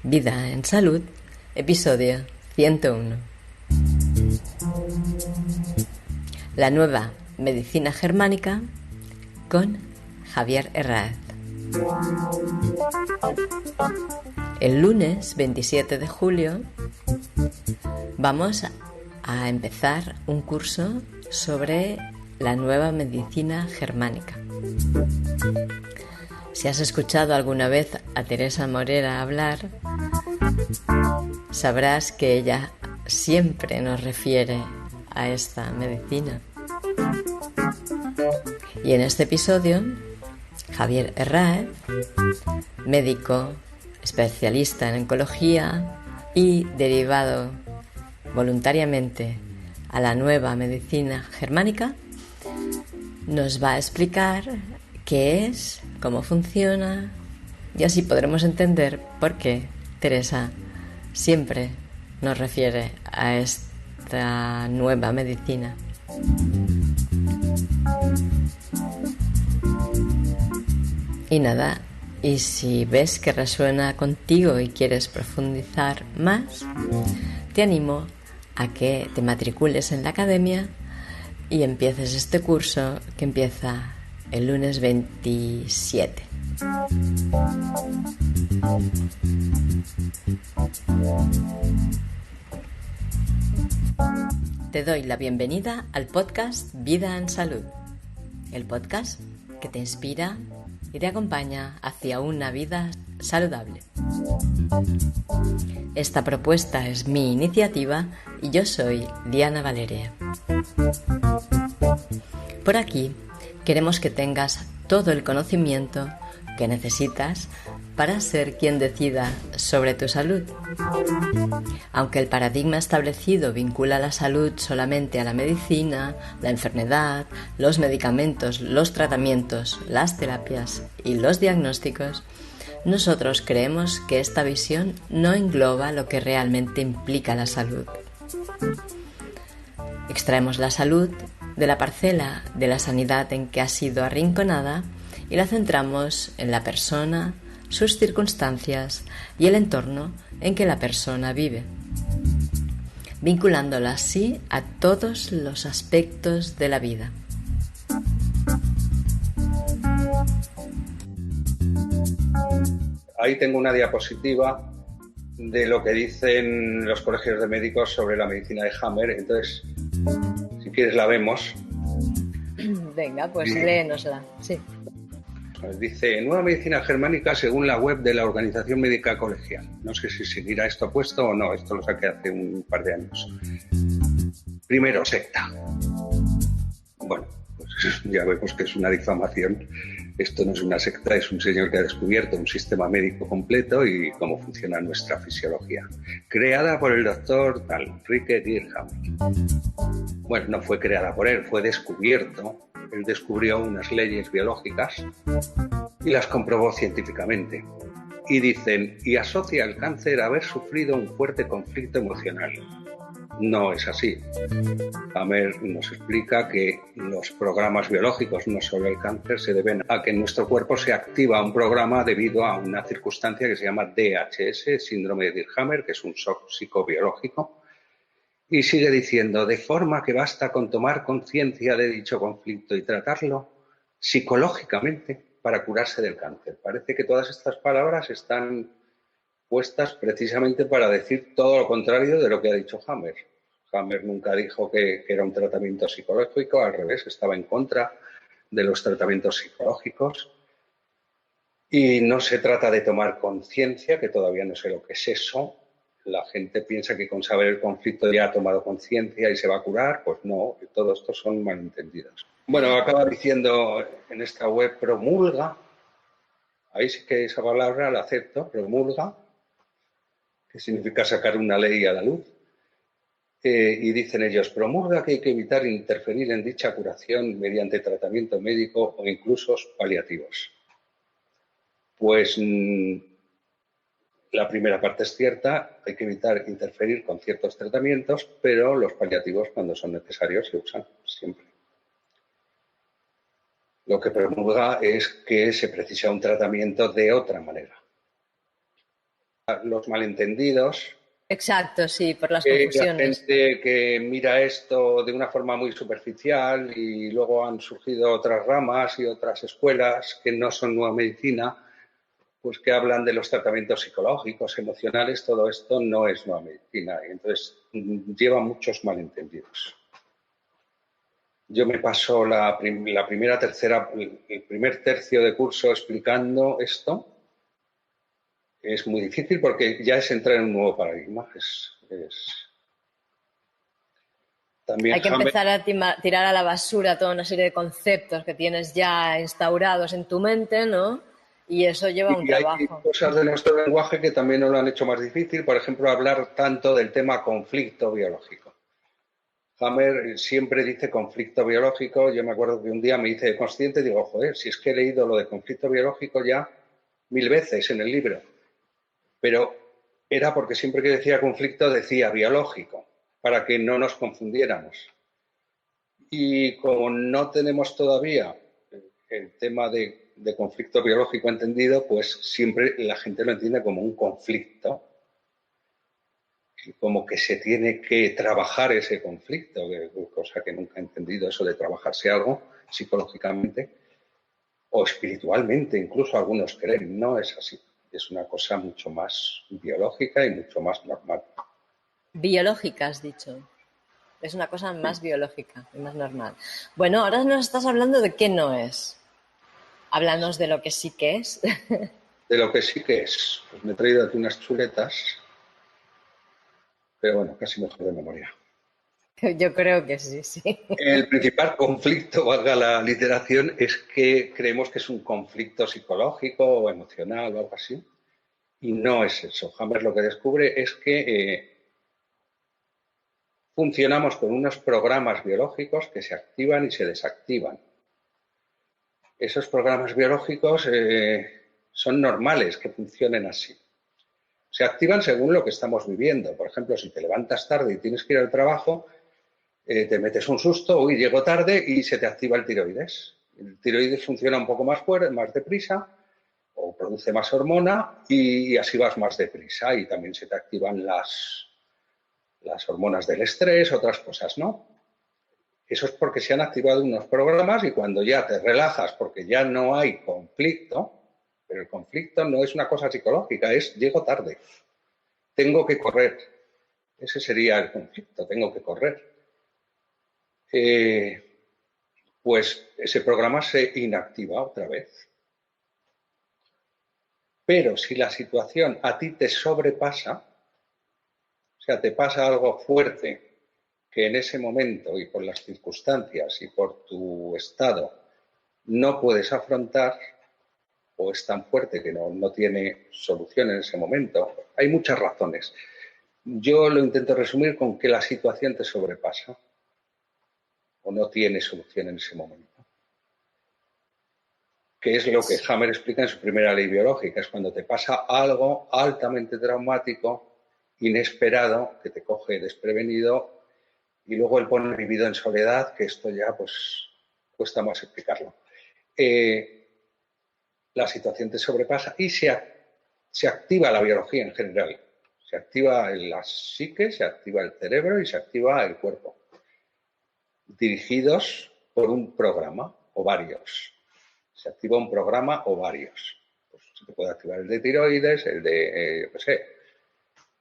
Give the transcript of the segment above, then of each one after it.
Vida en Salud, episodio 101. La nueva medicina germánica con Javier Herráez. El lunes 27 de julio vamos a empezar un curso sobre la nueva medicina germánica. Si has escuchado alguna vez a Teresa Morera hablar, sabrás que ella siempre nos refiere a esta medicina. Y en este episodio, Javier Herráez, médico, especialista en oncología y derivado voluntariamente a la nueva medicina germánica, nos va a explicar qué es, cómo funciona, y así podremos entender por qué Teresa siempre nos refiere a esta nueva medicina. Y nada, y si ves que resuena contigo y quieres profundizar más, te animo a que te matricules en la academia y empieces este curso que empieza el lunes 27. Te doy la bienvenida al podcast Vida en Salud, el podcast que te inspira y te acompaña hacia una vida saludable. Esta propuesta es mi iniciativa y yo soy Diana Valeria. Por aquí queremos que tengas todo el conocimiento que necesitas para ser quien decida sobre tu salud. Aunque el paradigma establecido vincula la salud solamente a la medicina, la enfermedad, los medicamentos, los tratamientos, las terapias y los diagnósticos, nosotros creemos que esta visión no engloba lo que realmente implica la salud. Extraemos la salud de la parcela de la sanidad en que ha sido arrinconada y la centramos en la persona, sus circunstancias y el entorno en que la persona vive, vinculándola así a todos los aspectos de la vida. Ahí tengo una diapositiva de lo que dicen los colegios de médicos sobre la medicina de Hammer. Entonces, si quieres la vemos. Venga, pues léenosla. Sí. Dice, nueva medicina germánica según la web de la Organización Médica Colegial. No sé si seguirá esto puesto o no, esto lo saqué hace un par de años. Primero, secta. Bueno, pues ya vemos que es una difamación. Esto no es una secta, es un señor que ha descubierto un sistema médico completo y cómo funciona nuestra fisiología. Creada por el doctor Rike Dierhammer. Bueno, no fue creada por él, fue descubierto. Él descubrió unas leyes biológicas y las comprobó científicamente. Y dicen, y asocia el cáncer a haber sufrido un fuerte conflicto emocional. No es así. Hammer nos explica que los programas biológicos, no solo el cáncer, se deben a que en nuestro cuerpo se activa un programa debido a una circunstancia que se llama DHS, síndrome de Dierhammer, que es un shock psicobiológico. Y sigue diciendo, de forma que basta con tomar conciencia de dicho conflicto y tratarlo psicológicamente para curarse del cáncer. Parece que todas estas palabras están puestas precisamente para decir todo lo contrario de lo que ha dicho Hammer. Hammer nunca dijo que era un tratamiento psicológico, al revés, estaba en contra de los tratamientos psicológicos. Y no se trata de tomar conciencia, que todavía no sé lo que es eso. La gente piensa que con saber el conflicto ya ha tomado conciencia y se va a curar. Pues no, todo esto son malentendidos. Bueno, acaba diciendo en esta web promulga, ahí sí que esa palabra la acepto, promulga, que significa sacar una ley a la luz. Y dicen ellos, promulga que hay que evitar interferir en dicha curación mediante tratamiento médico o incluso paliativos. Pues la primera parte es cierta, hay que evitar interferir con ciertos tratamientos, pero los paliativos, cuando son necesarios, se usan siempre. Lo que promulga es que se precisa un tratamiento de otra manera. los malentendidos. Exacto, sí, por las La confusiones. gente que mira esto de una forma muy superficial y luego han surgido otras ramas y otras escuelas que no son nueva medicina, pues que hablan de los tratamientos psicológicos, emocionales, todo esto no es nueva medicina. Y entonces lleva muchos malentendidos. Yo me paso la primera, tercera, el primer tercio de curso explicando esto. Es muy difícil porque ya es entrar en un nuevo paradigma. También Hay que empezar a tirar a la basura toda una serie de conceptos que tienes ya instaurados en tu mente, ¿no? Y eso lleva un y hay trabajo. cosas de nuestro lenguaje que también nos lo han hecho más difícil. Por ejemplo, hablar tanto del tema conflicto biológico. Hammer siempre dice conflicto biológico. Yo me acuerdo que un día me hice consciente y digo, joder, si es que he leído lo de conflicto biológico ya 1000 veces en el libro. Pero era porque siempre que decía conflicto decía biológico, para que no nos confundiéramos. Y como no tenemos todavía el tema de conflicto biológico entendido, pues siempre la gente lo entiende como un conflicto, como que se tiene que trabajar ese conflicto, cosa que nunca he entendido, eso de trabajarse algo psicológicamente o espiritualmente, incluso algunos creen, no es así. Es una cosa mucho más biológica y mucho más normal. Biológica, has dicho. Es una cosa más biológica y más normal. Bueno, ahora nos estás hablando de qué no es. Háblanos de lo que sí que es. De lo que sí que es, pues me he traído aquí unas chuletas, pero bueno, casi mejor de memoria. Yo creo que sí, sí. El principal conflicto, valga la literación, es que creemos que es un conflicto psicológico o emocional o algo así. Y no es eso. Hammer lo que descubre es que funcionamos con unos programas biológicos que se activan y se desactivan. Esos programas biológicos son normales que funcionen así. Se activan según lo que estamos viviendo. Por ejemplo, si te levantas tarde y tienes que ir al trabajo, te metes un susto, uy, llego tarde y se te activa el tiroides. El tiroides funciona un poco más fuerte, más deprisa, o produce más hormona y así vas más deprisa. Y también se te activan las hormonas del estrés, otras cosas, ¿no? Eso es porque se han activado unos programas y cuando ya te relajas porque ya no hay conflicto, pero el conflicto no es una cosa psicológica, es llego tarde, tengo que correr. Ese sería el conflicto, tengo que correr. Pues ese programa se inactiva otra vez. Pero si la situación a ti te sobrepasa, o sea, te pasa algo fuerte que en ese momento y por las circunstancias y por tu estado no puedes afrontar o es tan fuerte que no tiene solución en ese momento. Hay muchas razones. Yo lo intento resumir con que la situación te sobrepasa o no tiene solución en ese momento. Que es lo que Hammer explica en su primera ley biológica, es cuando te pasa algo altamente traumático, inesperado, que te coge desprevenido y luego él pone vivido en soledad, que esto ya pues cuesta más explicarlo. La situación te sobrepasa y se activa la biología en general. Se activa la psique, se activa el cerebro y se activa el cuerpo. Dirigidos por un programa o varios. Se activa un programa o varios. Pues se te puede activar el de tiroides, el de, yo qué sé,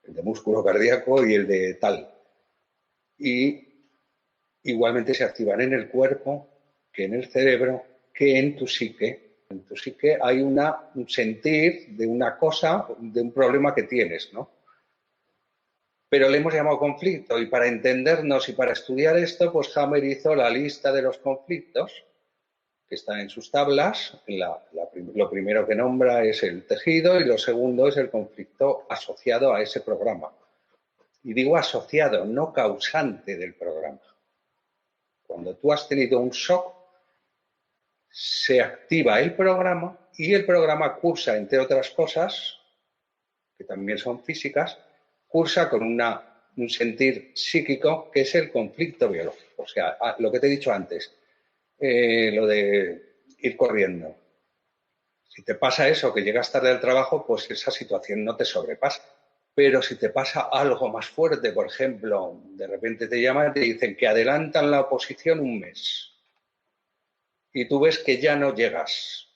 el de músculo cardíaco y el de tal. Y igualmente se activan en el cuerpo, que en el cerebro, que en tu psique. En tu psique hay un sentir de una cosa, de un problema que tienes, ¿no? Pero le hemos llamado conflicto y para entendernos y para estudiar esto, pues Hammer hizo la lista de los conflictos que están en sus tablas. Lo primero que nombra es el tejido y lo segundo es el conflicto asociado a ese programa. Y digo asociado, no causante del programa. Cuando tú has tenido un shock, se activa el programa y el programa cursa, entre otras cosas, que también son físicas, cursa con un sentir psíquico que es el conflicto biológico. O sea, lo que te he dicho antes, lo de ir corriendo. Si te pasa eso, que llegas tarde al trabajo, pues esa situación no te sobrepasa. Pero si te pasa algo más fuerte, por ejemplo, de repente te llaman y te dicen que adelantan la oposición un mes y tú ves que ya no llegas,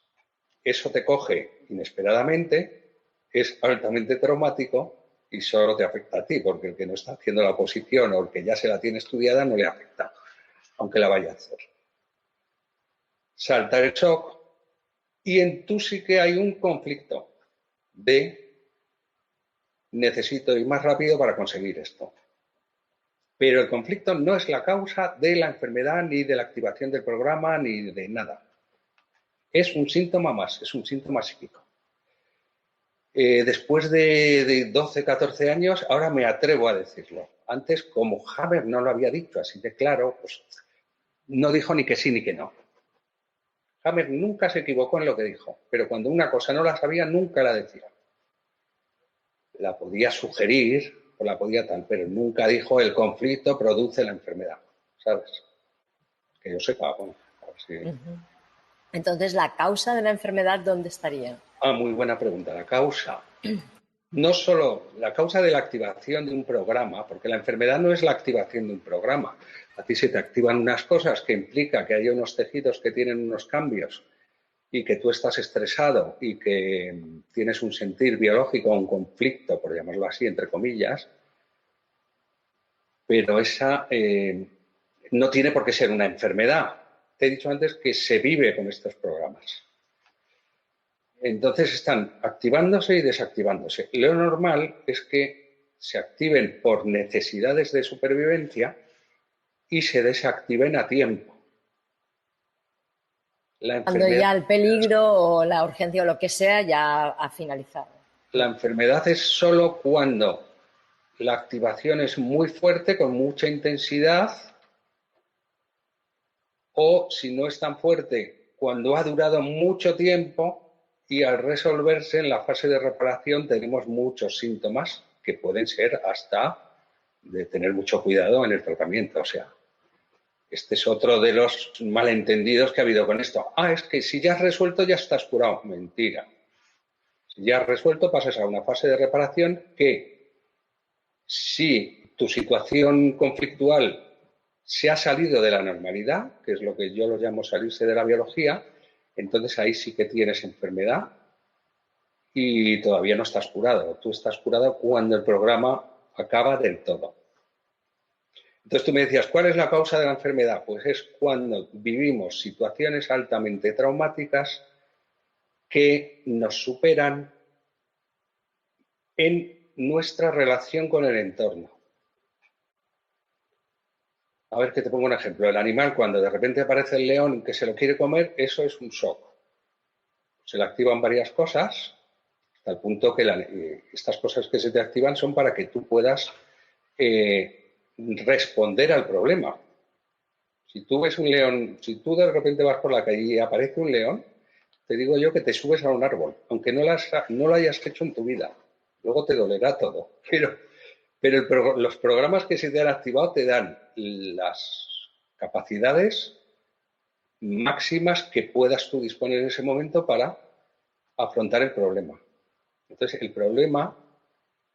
eso te coge inesperadamente, es altamente traumático y solo te afecta a ti, porque el que no está haciendo la oposición o el que ya se la tiene estudiada no le afecta, aunque la vaya a hacer. Salta el shock y en tú sí que hay un conflicto de necesito ir más rápido para conseguir esto. Pero el conflicto no es la causa de la enfermedad, ni de la activación del programa, ni de nada. Es un síntoma más, es un síntoma psíquico. Después de 12, 14 años, ahora me atrevo a decirlo. Antes, como Haber no lo había dicho así de claro, pues no dijo ni que sí ni que no. Haber nunca se equivocó en lo que dijo, pero cuando una cosa no la sabía, nunca la decía. La podía sugerir o la podía tal, pero nunca dijo el conflicto produce la enfermedad, ¿sabes? Que yo sepa, bueno, a ver si... Entonces, ¿la causa de la enfermedad dónde estaría? Muy buena pregunta. La causa. No solo la causa de la activación de un programa, porque la enfermedad no es la activación de un programa. A ti se te activan unas cosas que implica que haya unos tejidos que tienen unos cambios y que tú estás estresado y que tienes un sentir biológico, un conflicto, por llamarlo así, entre comillas, pero esa no tiene por qué ser una enfermedad. Te he dicho antes que se vive con estos programas. Entonces están activándose y desactivándose. Lo normal es que se activen por necesidades de supervivencia y se desactiven a tiempo. Cuando ya el peligro o la urgencia o lo que sea ya ha finalizado. La enfermedad es solo cuando la activación es muy fuerte, con mucha intensidad, o si no es tan fuerte, cuando ha durado mucho tiempo y al resolverse en la fase de reparación tenemos muchos síntomas que pueden ser hasta de tener mucho cuidado en el tratamiento. O sea, este es otro de los malentendidos que ha habido con esto. Es que si ya has resuelto ya estás curado. Mentira. Si ya has resuelto pasas a una fase de reparación que si tu situación conflictual se ha salido de la normalidad, que es lo que yo lo llamo salirse de la biología, entonces ahí sí que tienes enfermedad y todavía no estás curado. Tú estás curado cuando el programa acaba del todo. Entonces tú me decías, ¿cuál es la causa de la enfermedad? Pues es cuando vivimos situaciones altamente traumáticas que nos superan en nuestra relación con el entorno. A ver que te pongo un ejemplo. El animal, cuando de repente aparece el león que se lo quiere comer, eso es un shock. Se le activan varias cosas, hasta el punto que estas cosas que se te activan son para que tú puedas responder al problema. Si tú ves un león, si tú de repente vas por la calle y aparece un león, te digo yo que te subes a un árbol, aunque no lo hayas hecho en tu vida. Luego te dolerá todo. Pero los programas que se te han activado te dan las capacidades máximas que puedas tú disponer en ese momento para afrontar el problema. Entonces, el problema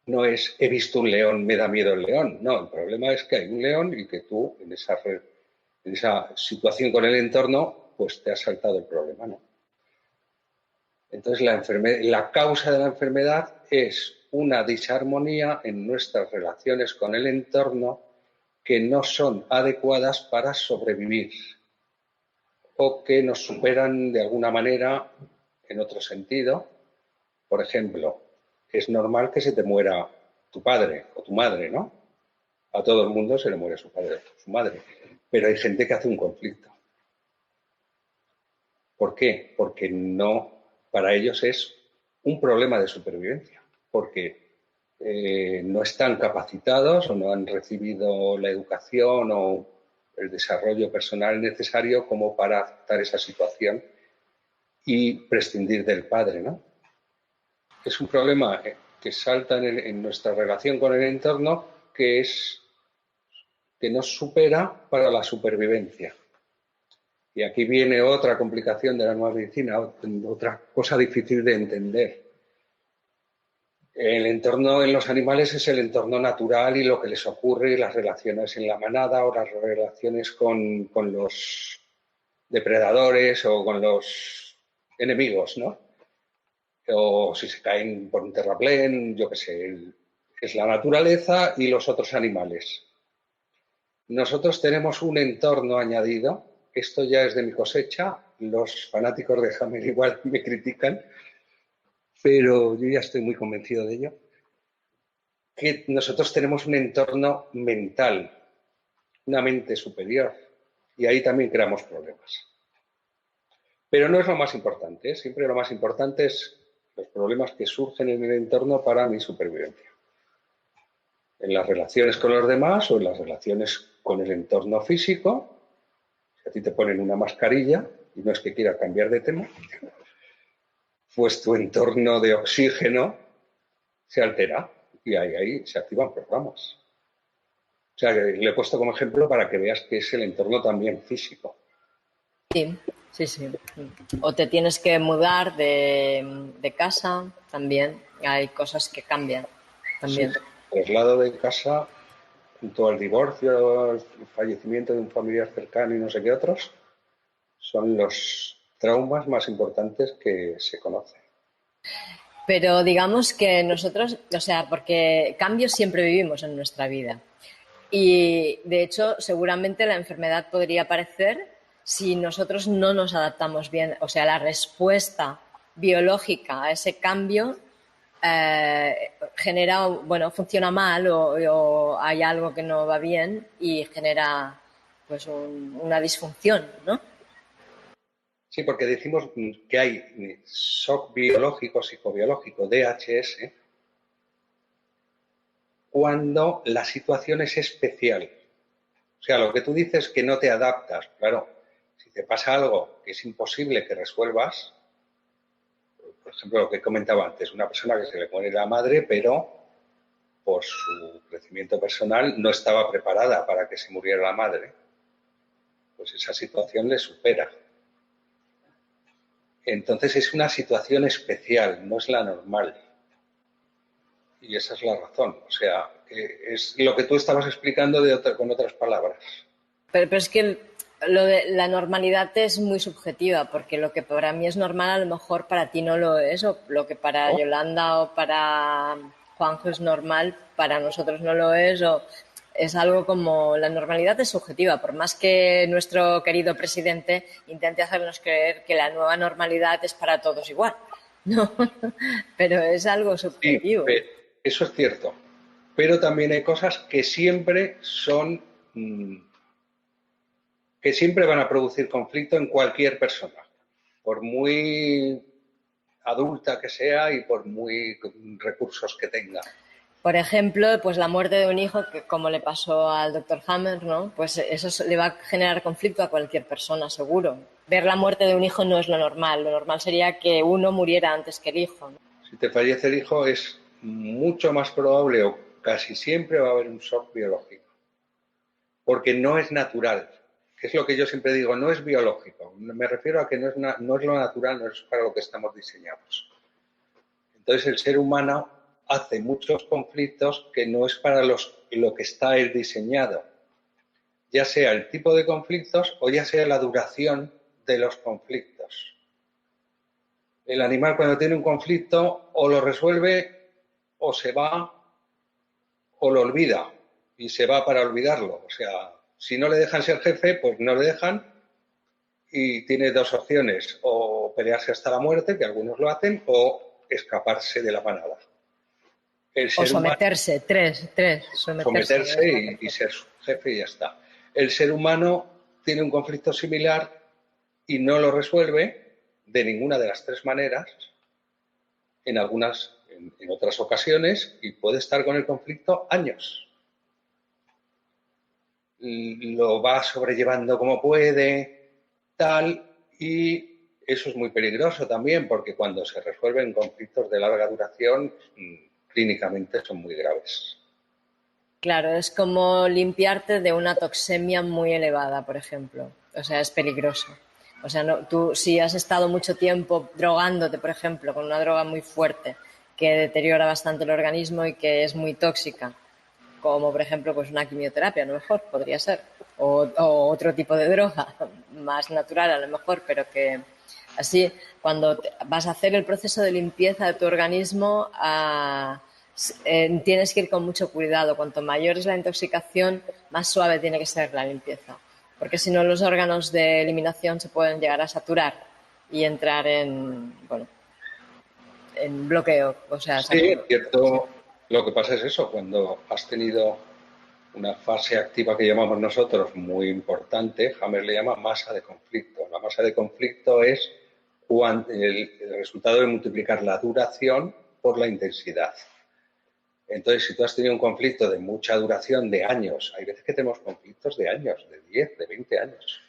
no es he visto un león, me da miedo el león. No, el problema es que hay un león y que tú en esa situación con el entorno, pues te has saltado el problema, ¿no? Entonces, la causa de la enfermedad es una disarmonía en nuestras relaciones con el entorno que no son adecuadas para sobrevivir o que nos superan de alguna manera en otro sentido. Por ejemplo, es normal que se te muera tu padre o tu madre, ¿no? A todo el mundo se le muere su padre o su madre, pero hay gente que hace un conflicto. ¿Por qué? Porque para ellos es un problema de supervivencia, porque no están capacitados o no han recibido la educación o el desarrollo personal necesario como para aceptar esa situación y prescindir del padre, ¿no? Es un problema que salta en nuestra relación con el entorno que nos supera para la supervivencia. Y aquí viene otra complicación de la nueva medicina, otra cosa difícil de entender. El entorno en los animales es el entorno natural y lo que les ocurre, las relaciones en la manada o las relaciones con los depredadores o con los enemigos, ¿no? O si se caen por un terraplén, yo qué sé, es la naturaleza y los otros animales. Nosotros tenemos un entorno añadido, esto ya es de mi cosecha, los fanáticos de Hammer igual me critican, pero yo ya estoy muy convencido de ello, que nosotros tenemos un entorno mental, una mente superior, y ahí también creamos problemas. Pero no es lo más importante, ¿eh? Siempre lo más importante es los problemas que surgen en el entorno para mi supervivencia. En las relaciones con los demás o en las relaciones con el entorno físico, si a ti te ponen una mascarilla, y no es que quiera cambiar de tema, pues tu entorno de oxígeno se altera y ahí se activan programas. O sea, que le he puesto como ejemplo para que veas que es el entorno también físico. Sí, sí, sí. O te tienes que mudar de casa también. Hay cosas que cambian Sí, también. el traslado de casa junto al divorcio, el fallecimiento de un familiar cercano y no sé qué otros, son los traumas más importantes que se conocen. Pero digamos que nosotros, o sea, porque cambios siempre vivimos en nuestra vida. Y de hecho, seguramente la enfermedad podría aparecer si nosotros no nos adaptamos bien. O sea, la respuesta biológica a ese cambio genera, bueno, funciona mal o hay algo que no va bien y genera pues una disfunción, ¿no? Sí, porque decimos que hay shock biológico, psicobiológico, DHS, cuando la situación es especial. O sea, lo que tú dices que no te adaptas, claro, si te pasa algo que es imposible que resuelvas, por ejemplo, lo que comentaba antes, una persona que se le muere la madre, pero por su crecimiento personal no estaba preparada para que se muriera la madre, pues esa situación le supera. Entonces es una situación especial, no es la normal. Y esa es la razón. O sea, que es lo que tú estabas explicando con otras palabras. Pero es que lo de la normalidad es muy subjetiva, porque lo que para mí es normal a lo mejor para ti no lo es, o lo que para ¿No? Yolanda o para Juanjo es normal, para nosotros no lo es, o es algo como la normalidad es subjetiva, por más que nuestro querido presidente intente hacernos creer que la nueva normalidad es para todos igual. No, pero es algo Sí, subjetivo. eso es cierto. Pero también hay cosas que siempre son, que siempre van a producir conflicto en cualquier persona, por muy adulta que sea y por muy recursos que tenga. Por ejemplo, pues la muerte de un hijo, que como le pasó al doctor Hammer, ¿no? Pues eso le va a generar conflicto a cualquier persona, seguro. Ver la muerte de un hijo no es lo normal. Lo normal sería que uno muriera antes que el hijo, ¿no? Si te fallece el hijo es mucho más probable o casi siempre va a haber un shock biológico, porque no es natural, que es lo que yo siempre digo, no es biológico. Me refiero a que no es lo natural, no es para lo que estamos diseñados. Entonces el ser humano hace muchos conflictos que no es para lo que está él diseñado, ya sea el tipo de conflictos o ya sea la duración de los conflictos. El animal cuando tiene un conflicto o lo resuelve o se va o lo olvida y se va para olvidarlo. O sea, si no le dejan ser jefe, pues no le dejan y tiene dos opciones, o pelearse hasta la muerte, que algunos lo hacen, o escaparse de la manada. El O ser humano, someterse, someterse. someterse y ser su jefe y ya está. El ser humano tiene un conflicto similar y no lo resuelve de ninguna de las tres maneras, en otras ocasiones, y puede estar con el conflicto años. Lo va sobrellevando como puede, tal, y eso es muy peligroso también, porque cuando se resuelven conflictos de larga duración, clínicamente son muy graves. Claro, es como limpiarte de una toxemia muy elevada, por ejemplo. O sea, es peligroso. O sea, no, tú si has estado mucho tiempo drogándote, por ejemplo, con una droga muy fuerte que deteriora bastante el organismo y que es muy tóxica, como por ejemplo pues una quimioterapia, a lo mejor podría ser, o otro tipo de droga más natural a lo mejor, pero que así cuando vas a hacer el proceso de limpieza de tu organismo tienes que ir con mucho cuidado. Cuanto mayor es la intoxicación, más suave tiene que ser la limpieza, porque si no los órganos de eliminación se pueden llegar a saturar y entrar en, bueno, en bloqueo, o sea, Sí, es sí. cierto. Lo que pasa es eso, cuando has tenido una fase activa que llamamos nosotros muy importante, Hammer le llama masa de conflicto. La masa de conflicto es el resultado de multiplicar la duración por la intensidad. Entonces, si tú has tenido un conflicto de mucha duración, de años, hay veces que tenemos conflictos de años, de 10, de 20 años,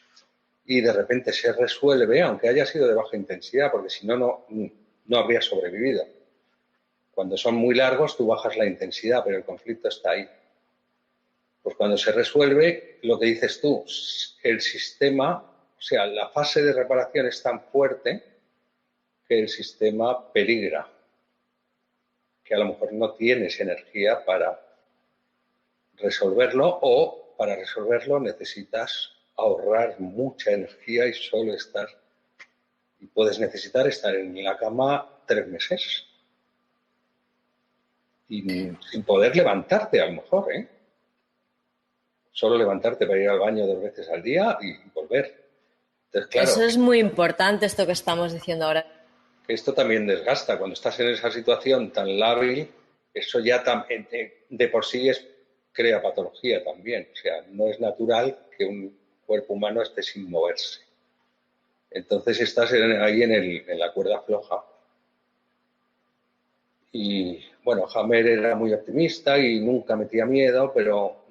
y de repente se resuelve, aunque haya sido de baja intensidad, porque si no, no habría sobrevivido. Cuando son muy largos, tú bajas la intensidad, pero el conflicto está ahí. Pues cuando se resuelve, lo que dices tú, el sistema, o sea, la fase de reparación es tan fuerte que el sistema peligra, que a lo mejor no tienes energía para resolverlo o para resolverlo necesitas ahorrar mucha energía y solo estar, y puedes necesitar estar en la cama 3 meses y sin poder levantarte a lo mejor, ¿eh? Solo levantarte para ir al baño 2 veces al día y volver. Entonces, Eso claro, es muy importante, esto que estamos diciendo ahora. que esto también desgasta. Cuando estás en esa situación tan lábil, eso ya de por sí crea patología también. O sea, no es natural que un cuerpo humano esté sin moverse. Entonces estás ahí en la cuerda floja. Y bueno, Hammer era muy optimista y nunca metía miedo, pero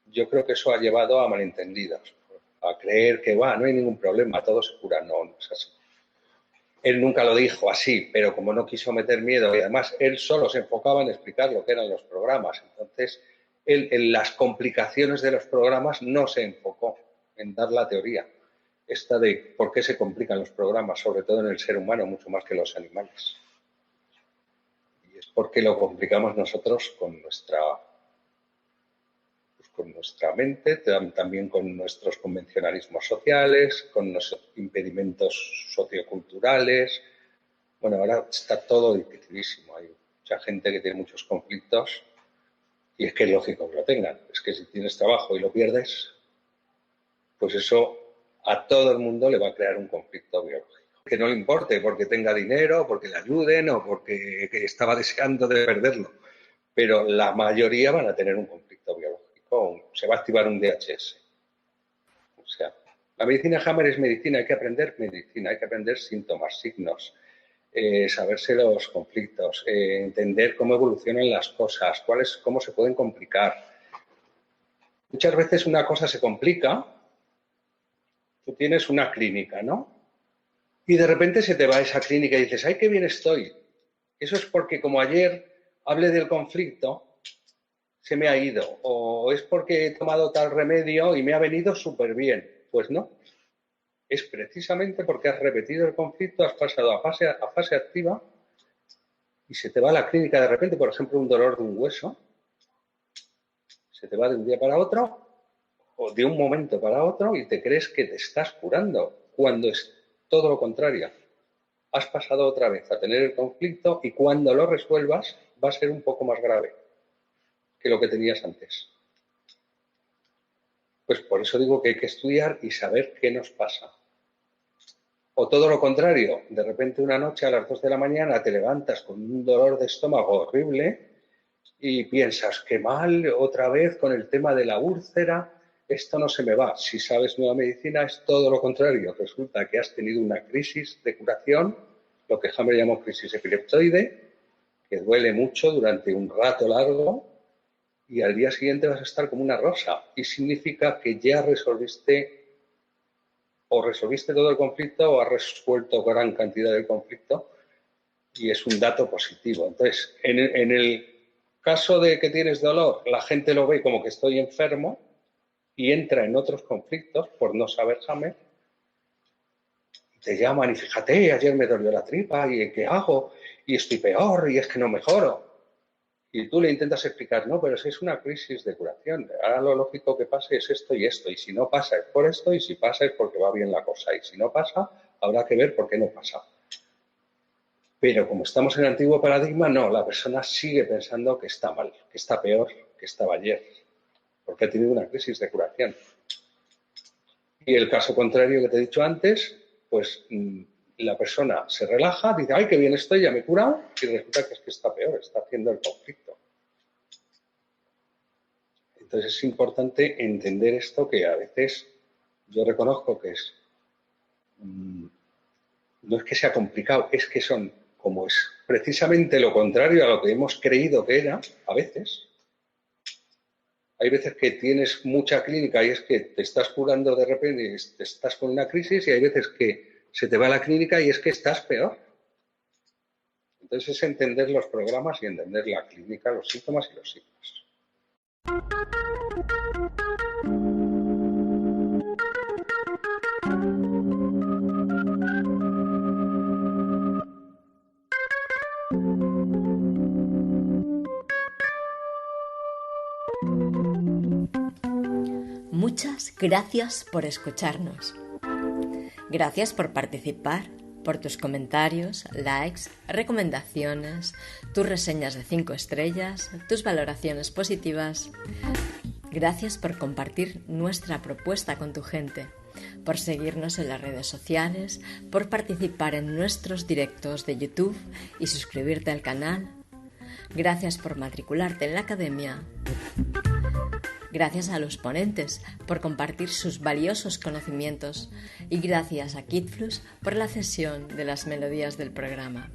yo creo que eso ha llevado a malentendidos, a creer que no hay ningún problema, todo se cura. No, no es así. Él nunca lo dijo así, pero como no quiso meter miedo y además él solo se enfocaba en explicar lo que eran los programas, entonces él en las complicaciones de los programas no se enfocó en dar la teoría, esta de por qué se complican los programas, sobre todo en el ser humano, mucho más que los animales. Y es porque lo complicamos nosotros con nuestra mente, también con nuestros convencionalismos sociales, con nuestros impedimentos socioculturales. Bueno, ahora está todo dificilísimo. Hay mucha gente que tiene muchos conflictos y es que es lógico que lo tengan. Es que si tienes trabajo y lo pierdes, pues eso a todo el mundo le va a crear un conflicto biológico. Que no le importe porque tenga dinero, porque le ayuden o porque estaba deseando de perderlo. Pero la mayoría van a tener un conflicto biológico. Se va a activar un DHS. O sea, la medicina Hammer es medicina, hay que aprender medicina, hay que aprender síntomas, signos, saberse los conflictos, entender cómo evolucionan las cosas, cómo se pueden complicar. Muchas veces una cosa se complica, tú tienes una clínica, ¿no? Y de repente se te va a esa clínica y dices, ¡ay, qué bien estoy! Eso es porque como ayer hablé del conflicto, se me ha ido. O es porque he tomado tal remedio y me ha venido súper bien. Pues no. Es precisamente porque has repetido el conflicto, has pasado a fase activa y se te va a la clínica de repente, por ejemplo, un dolor de un hueso, se te va de un día para otro o de un momento para otro y te crees que te estás curando, cuando es todo lo contrario. Has pasado otra vez a tener el conflicto y cuando lo resuelvas va a ser un poco más grave que lo que tenías antes. Pues por eso digo que hay que estudiar y saber qué nos pasa. O todo lo contrario, de repente una noche a las 2 de la mañana te levantas con un dolor de estómago horrible y piensas, qué mal, otra vez con el tema de la úlcera, esto no se me va. Si sabes nueva medicina es todo lo contrario. Resulta que has tenido una crisis de curación, lo que Hammer llamó crisis epileptoide, que duele mucho durante un rato largo y al día siguiente vas a estar como una rosa. Y significa que ya resolviste todo el conflicto o has resuelto gran cantidad del conflicto y es un dato positivo. Entonces, en el caso de que tienes dolor, la gente lo ve como que estoy enfermo y entra en otros conflictos por no saber Hammer te llaman y fíjate, ayer me dolió la tripa y ¿qué hago? Y estoy peor y es que no mejoro. Y tú le intentas explicar, no, pero si es una crisis de curación. Ahora lo lógico que pase es esto. Y si no pasa es por esto, y si pasa es porque va bien la cosa. Y si no pasa, habrá que ver por qué no pasa. Pero como estamos en el antiguo paradigma, no, la persona sigue pensando que está mal, que está peor que estaba ayer, porque ha tenido una crisis de curación. Y el caso contrario que te he dicho antes, pues la persona se relaja, dice, ay, qué bien estoy, ya me he curado, y resulta que es que está peor, está haciendo el conflicto. Entonces es importante entender esto, que a veces yo reconozco que es, no es que sea complicado, es que son, como es precisamente lo contrario a lo que hemos creído que era, a veces. Hay veces que tienes mucha clínica y es que te estás curando de repente y estás con una crisis, y hay veces que se te va la clínica y es que estás peor. Entonces es entender los programas y entender la clínica, los síntomas y los signos. Muchas gracias por escucharnos. Gracias por participar, por tus comentarios, likes, recomendaciones, tus reseñas de 5 estrellas, tus valoraciones positivas. Gracias por compartir nuestra propuesta con tu gente, por seguirnos en las redes sociales, por participar en nuestros directos de YouTube y suscribirte al canal. Gracias por matricularte en la academia. Gracias a los ponentes por compartir sus valiosos conocimientos y gracias a Kitflux por la cesión de las melodías del programa.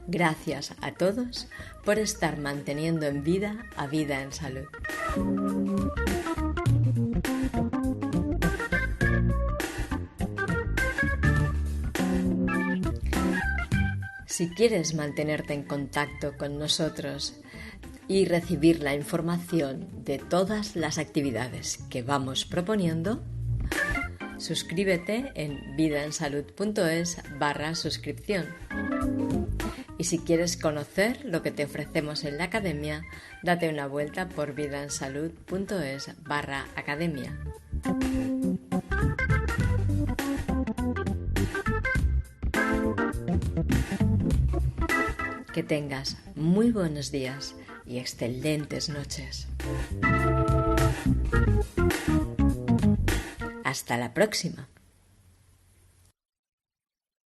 Gracias a todos por estar manteniendo en vida a Vida en Salud. Si quieres mantenerte en contacto con nosotros y recibir la información de todas las actividades que vamos proponiendo, suscríbete en vidaensalud.es/suscripción. Y si quieres conocer lo que te ofrecemos en la academia, date una vuelta por vidaensalud.es/academia. Que tengas muy buenos días y excelentes noches. Hasta la próxima.